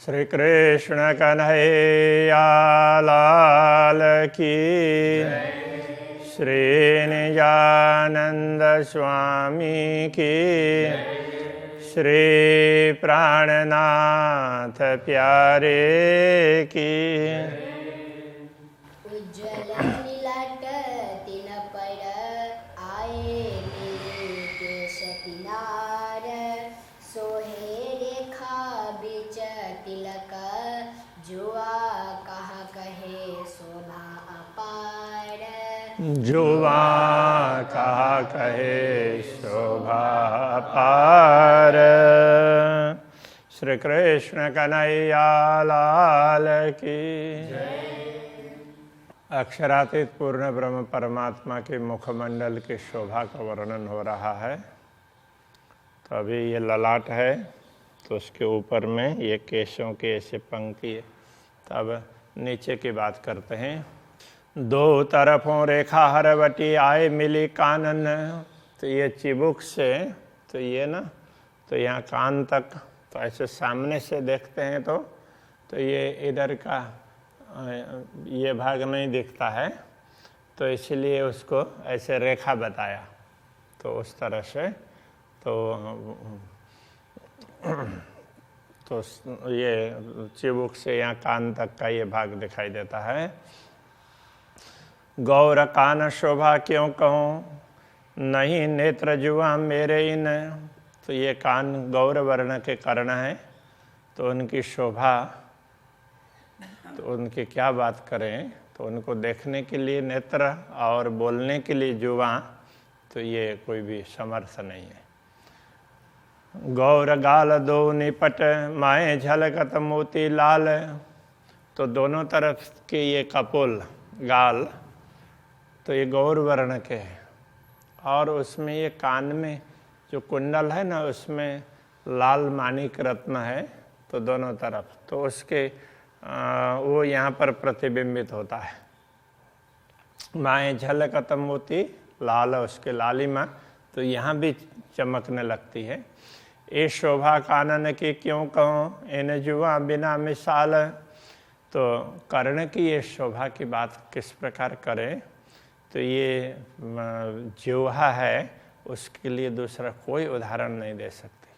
श्री कृष्ण कन्हैया लाल की, श्री निजानंद स्वामी की, श्री प्राणनाथ प्यारे की। उज्ज्वल नीलट तिन पर आए मेरे केश किनार, सोहे रेखा बिच तिलक, जुआ कहा कहे शोभा अपार। जुआ कहा कहे शोभा अपार। श्री कृष्ण कन्हैया लाल की। अक्षरातीत पूर्ण ब्रह्म परमात्मा के मुखमंडल की शोभा का वर्णन हो रहा है। तो अभी ये ललाट है, तो उसके ऊपर में ये केशों के ऐसे पंक्ति है। तो अब नीचे की बात करते हैं। दो तरफों रेखा हरवटी आए मिली कानन। तो ये चिबुक से तो ये ना, तो यहाँ कान तक, तो ऐसे सामने से देखते हैं तो ये इधर का ये भाग नहीं दिखता है, तो इसलिए उसको ऐसे रेखा बताया। तो उस तरह से तो ये चिबुक से यहाँ कान तक का ये भाग दिखाई देता है। गौर कान शोभा क्यों कहूँ, नहीं नेत्र जुआ मेरे इन। तो ये कान गौर वर्ण के कर्ण हैं, तो उनकी शोभा, तो उनकी क्या बात करें। तो उनको देखने के लिए नेत्र और बोलने के लिए जुआ, तो ये कोई भी समर्थ नहीं है। गौर गाल दो निपट माए झलकत मोती लाल। तो दोनों तरफ के ये कपोल गाल, तो ये गौर वर्ण के हैं। और उसमें ये कान में जो कुंडल है ना, उसमें लाल माणिक रत्न है, तो दोनों तरफ, तो उसके वो यहाँ पर प्रतिबिंबित होता है। माए झलकत मोती लाल, उसके लालिमा तो यहाँ भी चमकने लगती है। ए शोभा कानन की क्यों कहूँ, इन जुआ बिना मिसाल। तो कर्ण की ये शोभा की बात किस प्रकार करें, तो ये जिह्वा है, उसके लिए दूसरा कोई उदाहरण नहीं दे सकते।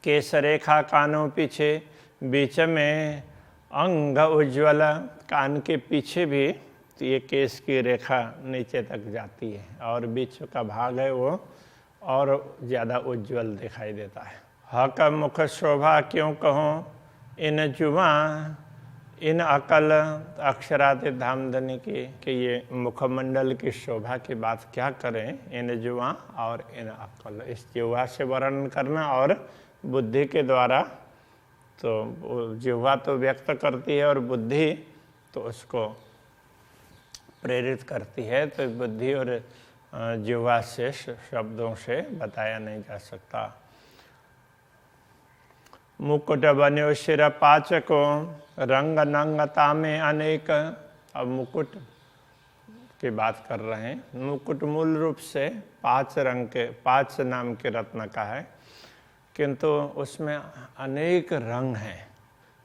केस रेखा कानों पीछे, बीच में अंग उज्ज्वल। कान के पीछे भी तो ये केस की रेखा नीचे तक जाती है, और बीच का भाग है वो और ज़्यादा उज्ज्वल दिखाई देता है। हक मुख शोभा क्यों कहूँ, इन जुआ इन अकल। अक्षरातीत धामधनी की कि ये मुखमंडल की शोभा की बात क्या करें, इन जुआ और इन अकल। इस जिह्वा से वर्णन करना और बुद्धि के द्वारा, तो जिह्वा तो व्यक्त करती है और बुद्धि तो उसको प्रेरित करती है। तो बुद्धि और जिह्वा से शब्दों से बताया नहीं जा सकता। मुकुट बन्यो शिर पाचको, रंग नंगता में अनेक। अब मुकुट की बात कर रहे हैं। मुकुट मूल रूप से 5 रंग के, 5 नाम के रत्न का है, किंतु उसमें अनेक रंग हैं।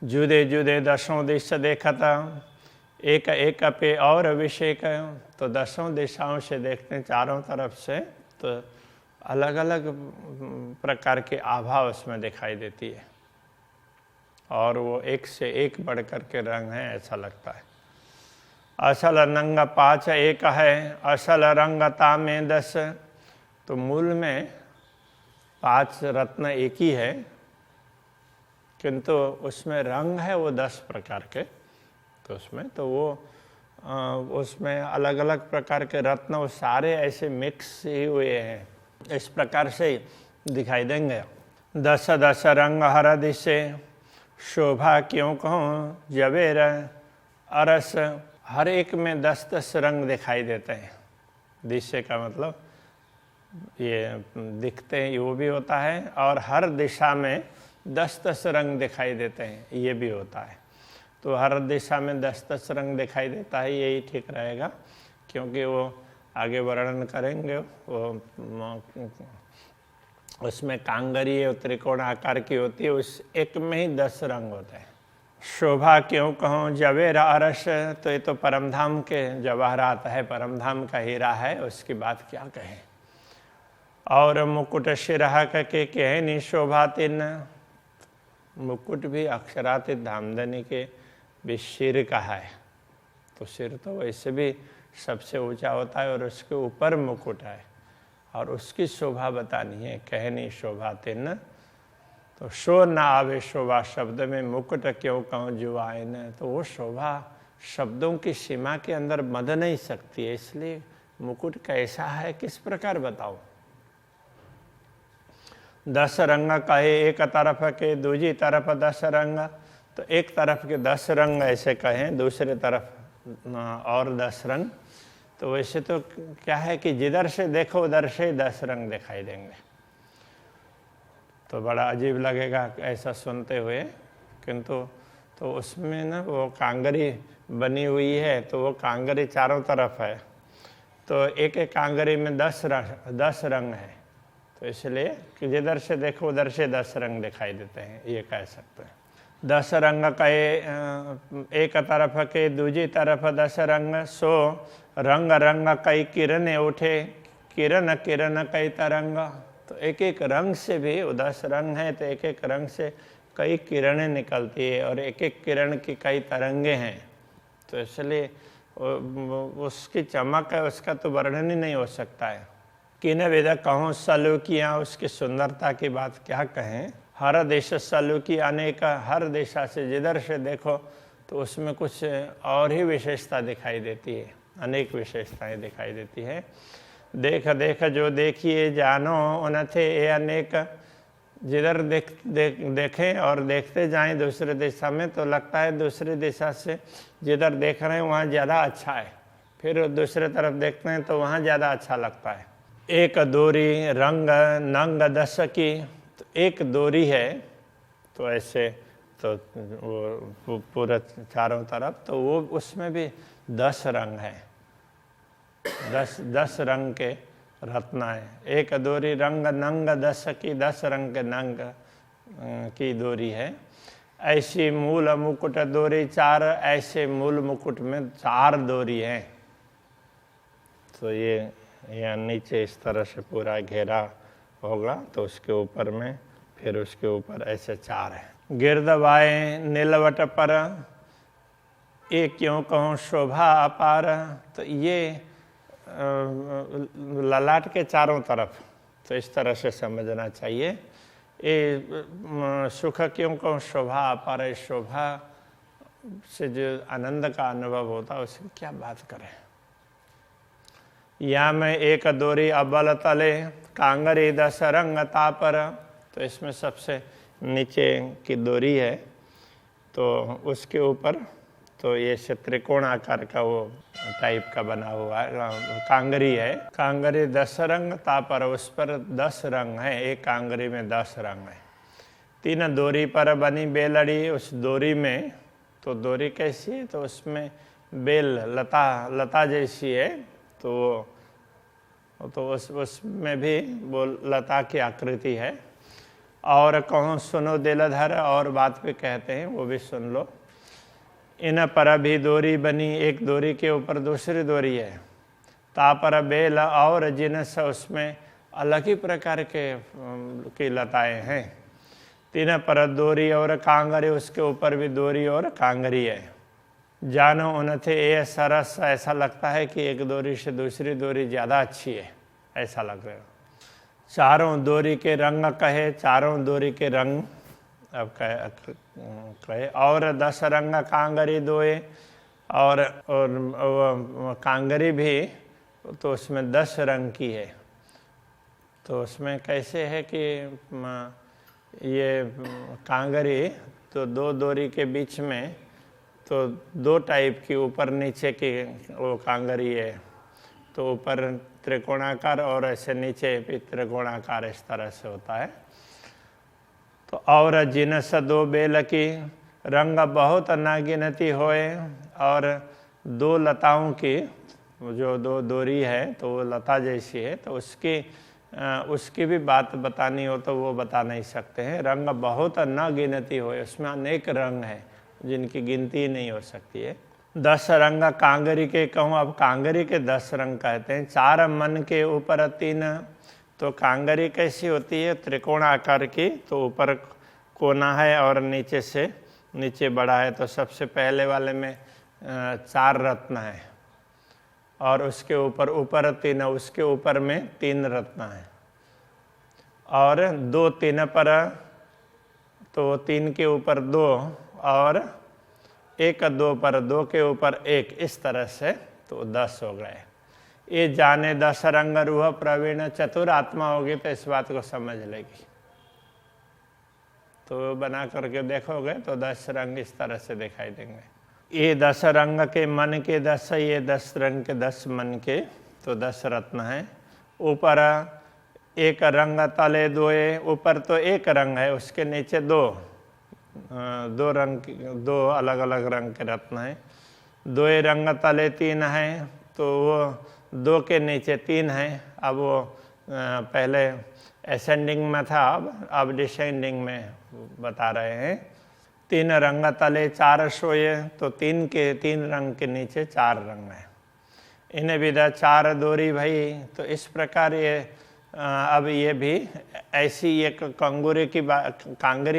जुदे जुदे दसों दिशा देखता, एक एक पे और अभिषेक। तो दसों दिशाओं से देखते हैं, चारों तरफ से, तो अलग अलग प्रकार की आभा उसमें दिखाई देती है, और वो एक से एक बढ़ कर के रंग है, ऐसा लगता है। असल रंग 5 एक है, असल रंगता में 10। तो मूल में 5 रत्न एक ही है, किंतु उसमें रंग है वो 10 प्रकार के। तो उसमें तो वो उसमें अलग अलग प्रकार के रत्न, वो सारे ऐसे मिक्स ही हुए हैं, इस प्रकार से दिखाई देंगे। 10 10 रंग हर दिशे, शोभा क्यों कहूँ जबेर अरस। हर एक में 10 10 रंग दिखाई देते हैं। दिशे का मतलब ये दिखते हैं, वो भी होता है, और हर दिशा में 10 10 रंग दिखाई देते हैं, ये भी होता है। तो हर दिशा में 10 10 रंग दिखाई देता है, यही ठीक रहेगा, क्योंकि वो आगे वर्णन करेंगे। वो उसमें कांगरी त्रिकोण आकार की होती है, उस एक में ही 10 रंग होते हैं। शोभा क्यों कहूँ जवेर अरस, तो ये तो परमधाम के जवाहरात है, परमधाम का हीरा है, उसकी बात क्या कहें। और मुकुट शिरहा के कहे नहीं शोभा तिन, मुकुट भी अक्षरातीत धामधनी के भी सिर का है, तो सिर तो वैसे भी सबसे ऊंचा होता है और उसके ऊपर मुकुट है और उसकी शोभा बतानी है, कहे नहीं शोभा तिन। तो शो न आवे शोभा शब्द में, मुकुट क्यों कहूँ जुआए न, तो वो शोभा शब्दों की सीमा के अंदर मद नहीं सकती है, इसलिए मुकुट कैसा है किस प्रकार बताओ। 10 रंग कहे एक तरफ के दूसरी तरफ 10 रंग, तो एक तरफ के 10 रंग ऐसे कहें, दूसरे तरफ और 10 रंग, तो वैसे तो क्या है कि जिधर से देखो उधर से 10 रंग दिखाई देंगे, तो बड़ा अजीब लगेगा ऐसा सुनते हुए, किंतु तो उसमें ना वो कांगरी बनी हुई है, तो वो कांगरी चारों तरफ है, तो एक एक कांगरी में 10 रंग है, तो इसलिए कि जिधर से देखो उधर से 10 रंग दिखाई देते हैं, ये कह सकते हैं। 10 रंग कहे एक तरफ के दूसरी तरफ 10 रंग, सो रंग रंग कई किरण उठे, किरण किरण कई तरंग, तो एक एक रंग से भी 10 रंग है, तो एक एक रंग से कई किरणें निकलती है और एक एक किरण की कई तरंगे हैं, तो इसलिए उसकी चमक है उसका तो वर्णन ही नहीं हो सकता है। किन विध कहूँ सलूकियाँ, उसकी सुंदरता की बात क्या कहें। हर देश सलूकी अनेक, हर दिशा से जिधर से देखो तो उसमें कुछ और ही विशेषता दिखाई देती है, अनेक विशेषताएं दिखाई देती है। देख देख जो देखिए जानो उनथे ये अनेक, जिधर देखें और देखते जाएं दूसरे दिशा में तो लगता है दूसरी दिशा से जिधर देख रहे हैं वहाँ ज़्यादा अच्छा है, फिर दूसरे तरफ देखते हैं तो वहाँ ज़्यादा अच्छा लगता है। एक दोरी रंग नंग 10 की, तो एक दोरी है तो ऐसे तो वो पूरा चारों तरफ, तो वो उसमें भी 10 रंग है, 10 रंग के रत्न है। एक दोरी रंग नंग 10 की, 10 रंग के नंग की दोरी है। ऐसी मूल मुकुट दोरी 4, ऐसे मूल मुकुट में 4 दोरी हैं, तो ये यहाँ नीचे इस तरह से पूरा घेरा होगा, तो उसके ऊपर में फिर उसके ऊपर ऐसे 4 हैं। गिरदवाए नीलवट पर, ये क्यों कहूँ शोभा अपार, तो ये ललाट के चारों तरफ, तो इस तरह से समझना चाहिए। ये सुख क्यों कहूँ शोभा अपार, इस शोभा से जो आनंद का अनुभव होता है उसकी क्या बात करें। या में एक दोरी अब्बल तले, कांगरी 10 रंग तापर, तो इसमें सबसे नीचे की दोरी है, तो उसके ऊपर तो ये से त्रिकोण आकार का वो टाइप का बना हुआ है, कांगरी है। कांगरी 10 रंग तापर, उस पर 10 रंग है, एक कांगरी में 10 रंग है। 3 दोरी पर बनी बेलड़ी, उस दोरी में, तो दोरी कैसी है, तो उसमें बेल लता जैसी है, तो उसमें भी वो लता की आकृति है। और कहूँ सुनो दिलधर, और बात भी कहते हैं वो भी सुन लो। इन पर भी दोरी बनी, एक दोरी के ऊपर दूसरी दोरी है। तापर बेल और जिनस, उसमें अलग ही प्रकार की लताएं हैं। 3 पर दोरी और कांगरी, उसके ऊपर भी दोरी और कांगरी है। जानो उनथे ये सरस, ऐसा लगता है कि एक दोरी से दूसरी दोरी ज़्यादा अच्छी है, ऐसा लग रहा है। 4 दोरी के रंग कहे, 4 दोरी के रंग अब कहे। और 10 रंग कांगरी दोए, और कांगरी भी तो उसमें 10 रंग की है, तो उसमें कैसे है कि ये कांगरी तो 2 दोरी के बीच में तो 2 टाइप की ऊपर नीचे की वो कांगरी है, तो ऊपर त्रिकोणाकार और ऐसे नीचे भी त्रिकोणाकार, इस तरह से होता है। तो और जिनस 2 बेल की, रंग बहुत न गिनती होए, और 2 लताओं की जो 2 दोरी है तो वो लता जैसी है, तो उसकी उसकी भी बात बतानी हो तो वो बता नहीं सकते हैं। रंग बहुत न गिनती हो, उसमें अनेक रंग हैं जिनकी गिनती नहीं हो सकती है। 10 रंग कांगरी के कहूँ, अब कांगरी के 10 रंग कहते हैं। 4 मन के ऊपर 3, तो कांगरी कैसी होती है? त्रिकोण आकार की, तो ऊपर कोना है और नीचे से नीचे बड़ा है। तो सबसे पहले वाले में 4 रत्न है और उसके ऊपर 3, उसके ऊपर में 3 रत्न है। और 2 3 पर, तो 3 के ऊपर 2 और 1 2 पर 2 के ऊपर 1, इस तरह से तो 10 हो गए। ये जाने 10 रंग रूह प्रवीण चतुर आत्मा होगी तो इस बात को समझ लेगी। तो बना करके देखोगे तो 10 रंग इस तरह से दिखाई देंगे। ये 10 रंग के मन के 10, ये 10 रंग के 10 मन के, तो 10 रत्न हैं। ऊपर 1 रंग तले 2, ऊपर तो 1 रंग है, उसके नीचे 2 रंग, 2 अलग अलग रंग के रत्न हैं। 2 रंग तले 3 हैं, तो वो 2 के नीचे 3 हैं। अब वो पहले असेंडिंग में था, अब डिसेंडिंग में बता रहे हैं। 3 रंग तले 4 सोए, तो 3 रंग के नीचे 4 रंग है। इन्हें विदा 4 दोरी भई, तो इस प्रकार ये अब ये भी ऐसी एक कांगरी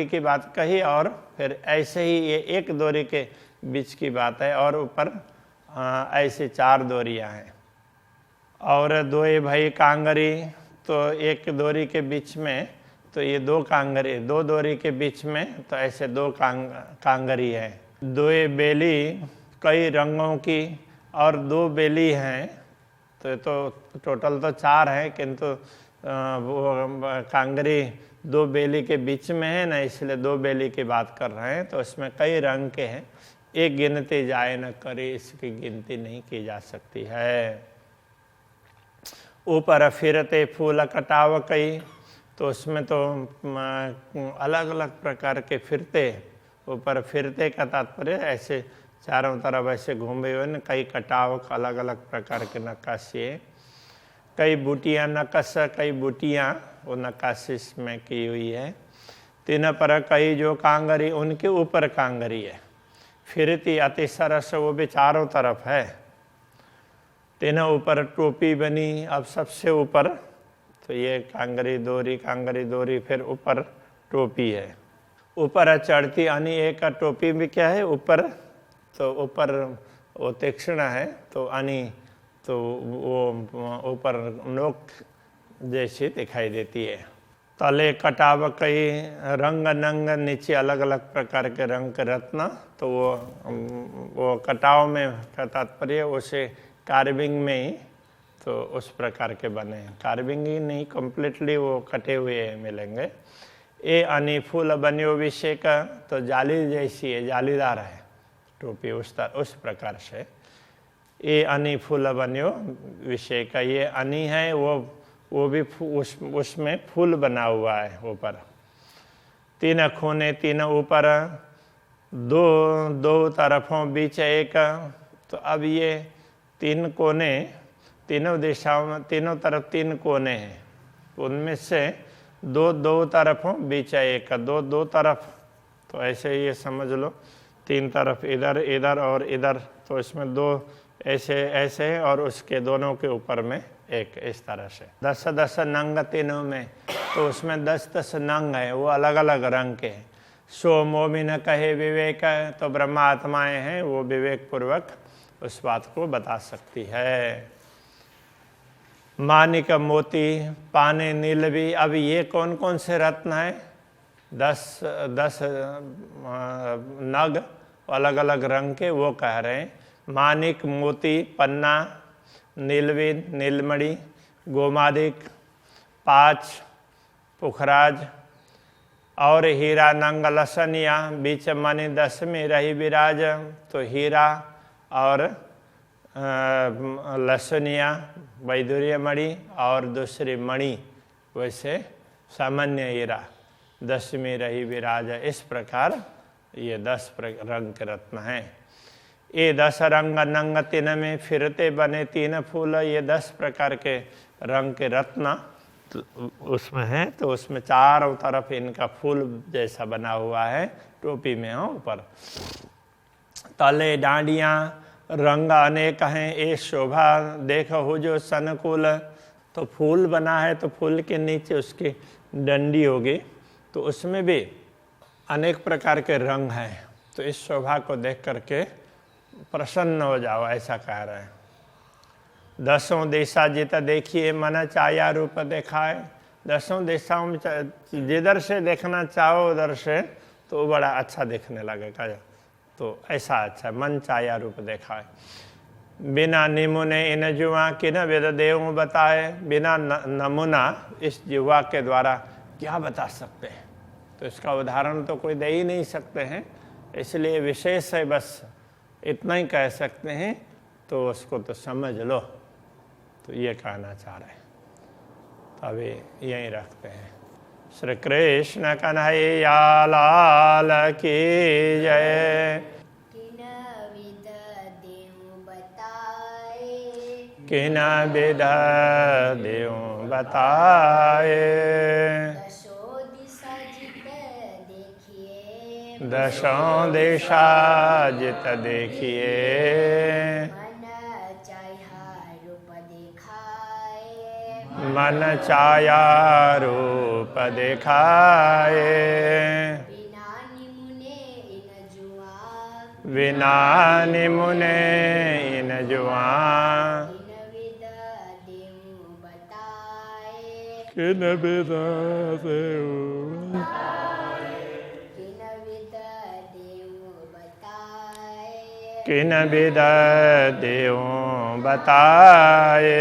की बात कही और फिर ऐसे ही ये 1 दोरी के बीच की बात है और ऊपर ऐसे 4 दोरियां हैं। और 2 भई कांगरी, तो 1 दोरी के बीच में, तो ये 2 कांगरी, 2 दोरी के बीच में, तो ऐसे 2 कांगरी है। 2 बेली कई रंगों की और 2 बेली हैं, तो टोटल तो 4 है, किंतु वो कांगरी 2 बेली के बीच में है ना, इसलिए 2 बेली की बात कर रहे हैं। तो इसमें कई रंग के हैं, एक गिनती जाए न करे, इसकी गिनती नहीं की जा सकती है। ऊपर फिरते फूल कटाव कई, तो उसमें तो अलग अलग प्रकार के फिरते, ऊपर फिरते का तात्पर्य ऐसे चारों तरफ ऐसे घूमे हुए न, कई कटाव अलग अलग प्रकार के नक्काशी है। कई बूटियाँ नक्काश, कई बूटियाँ वो नक्काशी में की हुई है। 3 पर कई जो कांगरी, उनके ऊपर कांगरी है। फिरती अति सरस, वो भी चारों तरफ है। 3 ऊपर टोपी बनी, अब सबसे ऊपर तो ये कांगरी दोरी, फिर ऊपर टोपी है। ऊपर चढ़ती अनी, एक टोपी भी क्या है ऊपर, तो ऊपर वो तीक्ष्ण है, तो अनी, तो वो ऊपर नोक जैसी दिखाई देती है। तले कटाव कई रंग नंग, नीचे अलग अलग प्रकार के रंग के रत्न, तो वो कटाव में का तात्पर्य उसे कार्विंग में ही, तो उस प्रकार के बने। कार्विंग ही नहीं, कम्प्लीटली वो कटे हुए मिलेंगे। ए अनी फूल बनियो विषय का, तो जाली जैसी है, जालीदार है टोपी, उस प्रकार से। ए अनी फूल बनियो विषय का, ये अनी है, वो भी उसमें फूल बना हुआ है ऊपर। 3 खूने 3 ऊपर, 2 तरफों बीच 1, तो अब ये 3 कोने, तीनों दिशाओं में, तीनों तरफ 3 कोने हैं, उनमें से 2 तरफों बीच 1, 2 तरफ, तो ऐसे ही ये समझ लो 3 तरफ, इधर और इधर, तो इसमें 2 ऐसे और उसके दोनों के ऊपर में 1, इस तरह से। 10 नंग तीनों में, तो उसमें 10 नंग है, वो अलग अलग रंग के हैं। सो मोमी न कहे विवेक, तो ब्रह्मा आत्माएं हैं, वो विवेक पूर्वक उस बात को बता सकती है। मानिक मोती पाने नीलवी, अब ये कौन कौन से रत्न हैं? 10 नग अलग अलग रंग के, वो कह रहे हैं। मानिक मोती पन्ना, नीलवी नीलमणि, गोमादिक 5 पुखराज, और हीरा नंग लसनिया, बीच मणि 10 में रही विराज, तो हीरा और लसनिया वैदुर्य मणि और दूसरी मणि, वैसे सामान्य हीरा 10 में रही विराज। इस प्रकार ये 10 रंग के रत्न हैं। ये 10 रंग नंग 3 में फिरते बने 3 फूल, ये 10 प्रकार के रंग के रत्न, उसमें है, तो उसमें चारों तरफ इनका फूल जैसा बना हुआ है, टोपी में हो ऊपर। तले डांडियाँ रंग अनेक हैं, ये शोभा देखो हो जो सनकुल। तो फूल बना है तो फूल के नीचे उसकी डंडी होगी, तो उसमें भी अनेक प्रकार के रंग हैं। तो इस शोभा को देख करके प्रसन्न हो जाओ, ऐसा कह रहे हैं। दसों दिशा जित देखिए मन छाया रूप दिखाए। दसों दिशाओं में जिधर से देखना चाहो उधर से तो बड़ा अच्छा दिखने लगेगा। तो ऐसा अच्छा मन छाया रूप दिखाए। बिना निमुने इन जुआ किन वेद देव बताए। बिना नमूना इस जुआ के द्वारा क्या बता सकते हैं, तो इसका उदाहरण तो कोई दे ही नहीं सकते हैं, इसलिए विशेष है, बस इतना ही कह सकते हैं, तो उसको तो समझ लो। तो ये कहना चाह रहे हैं, तो अभी यहीं रखते हैं। श्री कृष्ण कन्हैया लाल की जय। किन विध देव बताए। दसों दिशा जित देखिए। मन छाया रूप दिखाए। बिना निमुने इन जुआ। किन विध देव। किन विध देव बताए।